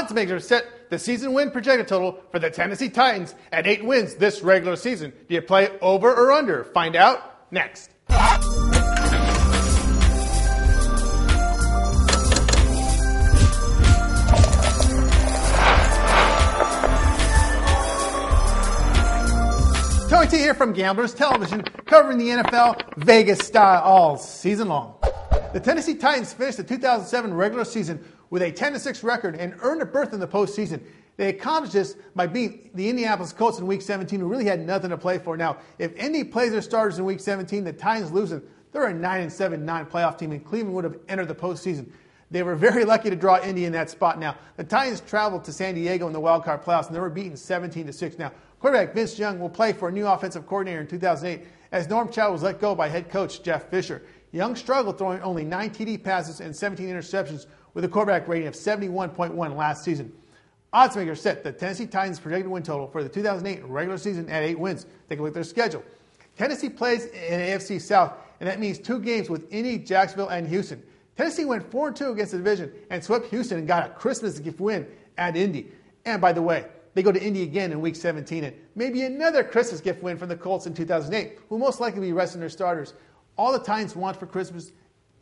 Oddsmakers set the season win projected total for the Tennessee Titans at 8 wins this regular season. Do you play over or under? Find out next. Tony T here from Gamblers Television, covering the NFL Vegas style all season long. The Tennessee Titans finished the 2007 regular season with a 10-6 record and earned a berth in the postseason. They accomplished this by beating the Indianapolis Colts in Week 17, who really had nothing to play for. Now, if Indy plays their starters in Week 17, the Titans lose them. They're a 9-7 non-playoff team, and Cleveland would have entered the postseason. They were very lucky to draw Indy in that spot. Now, the Titans traveled to San Diego in the Wildcard playoffs, and they were beaten 17-6. Now, quarterback Vince Young will play for a new offensive coordinator in 2008 as Norm Chow was let go by head coach Jeff Fisher. Young struggled, throwing only 9 TD passes and 17 interceptions with a quarterback rating of 71.1 last season. Oddsmakers set the Tennessee Titans' projected win total for the 2008 regular season at 8 wins. Take a look at their schedule. Tennessee plays in AFC South, and that means 2 games with Indy, Jacksonville, and Houston. Tennessee went 4-2 against the division and swept Houston and got a Christmas gift win at Indy. And by the way, they go to Indy again in Week 17 and maybe another Christmas gift win from the Colts in 2008, who will most likely be resting their starters. All the Titans want for Christmas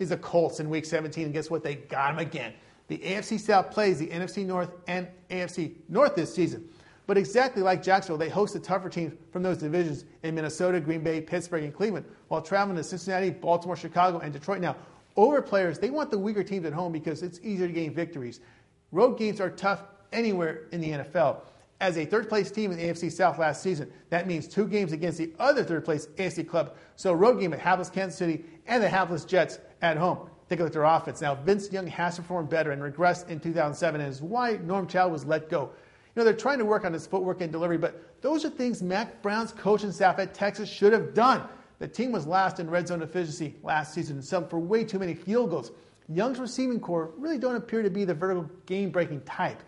is the Colts in Week 17, and guess what? They got them again. The AFC South plays the NFC North and AFC North this season. But exactly like Jacksonville, they host the tougher teams from those divisions in Minnesota, Green Bay, Pittsburgh, and Cleveland, while traveling to Cincinnati, Baltimore, Chicago, and Detroit. Now, over players, they want the weaker teams at home because it's easier to gain victories. Road games are tough anywhere in the NFL. As a third-place team in the AFC South last season, that means 2 games against the other third-place AFC club. So a road game at hapless Kansas City and the hapless Jets at home. Take a look at their offense. Now, Vince Young has performed better and regressed in 2007, and is why Norm Chow was let go. You know, they're trying to work on his footwork and delivery, but those are things Mac Brown's coaching staff at Texas should have done. The team was last in red zone efficiency last season and settled for way too many field goals. Young's receiving core really don't appear to be the vertical game-breaking type.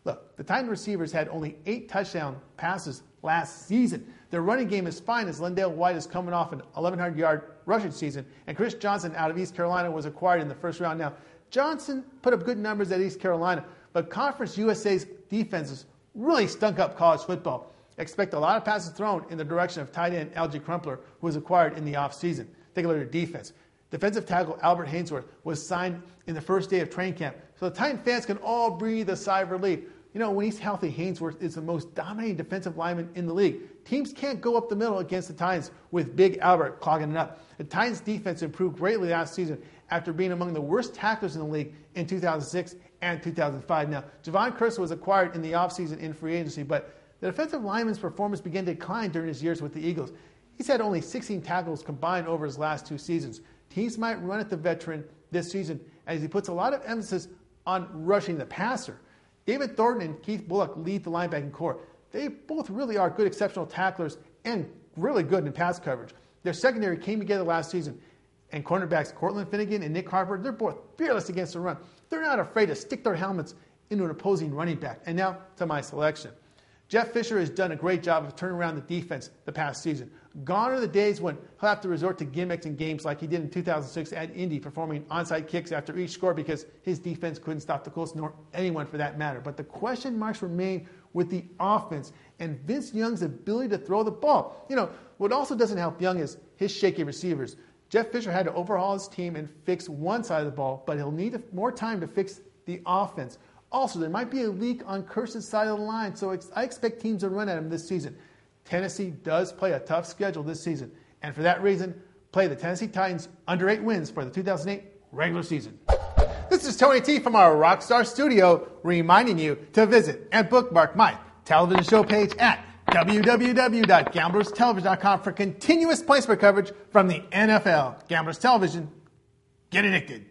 Look, the Titan receivers had only 8 touchdown passes last season. Their running game is fine as Lendale White is coming off an 1,100-yard rushing season, and Chris Johnson out of East Carolina was acquired in the first round. Now, Johnson put up good numbers at East Carolina, but Conference USA's defenses really stunk up college football. Expect a lot of passes thrown in the direction of tight end Algie Crumpler, who was acquired in the offseason. Take a look at their defense. Defensive tackle Albert Hainsworth was signed in the first day of training camp, so the Titan fans can all breathe a sigh of relief. You know, when he's healthy, Hainsworth is the most dominating defensive lineman in the league. Teams can't go up the middle against the Titans with Big Albert clogging it up. The Titans' defense improved greatly last season after being among the worst tacklers in the league in 2006 and 2005. Now, Javon Curse was acquired in the offseason in free agency, but the defensive lineman's performance began to decline during his years with the Eagles. He's had only 16 tackles combined over his last 2 seasons. Teams might run at the veteran this season as he puts a lot of emphasis on rushing the passer. David Thornton and Keith Bullock lead the linebacking core. They both really are good, exceptional tacklers and really good in pass coverage. Their secondary came together last season, and cornerbacks Cortland Finnegan and Nick Harper, they're both fearless against the run. They're not afraid to stick their helmets into an opposing running back. And now to my selection. Jeff Fisher has done a great job of turning around the defense the past season. Gone are the days when he'll have to resort to gimmicks in games like he did in 2006 at Indy, performing onside kicks after each score because his defense couldn't stop the Colts, nor anyone for that matter. But the question marks remain with the offense and Vince Young's ability to throw the ball. You know, what also doesn't help Young is his shaky receivers. Jeff Fisher had to overhaul his team and fix one side of the ball, but he'll need more time to fix the offense. Also, there might be a leak on Curse's side of the line, so I expect teams to run at him this season. Tennessee does play a tough schedule this season, and for that reason, play the Tennessee Titans under 8 wins for the 2008 regular season. This is Tony T from our Rockstar Studio, reminding you to visit and bookmark my television show page at www.gamblerstelevision.com for continuous placement coverage from the NFL. Gamblers Television, get addicted.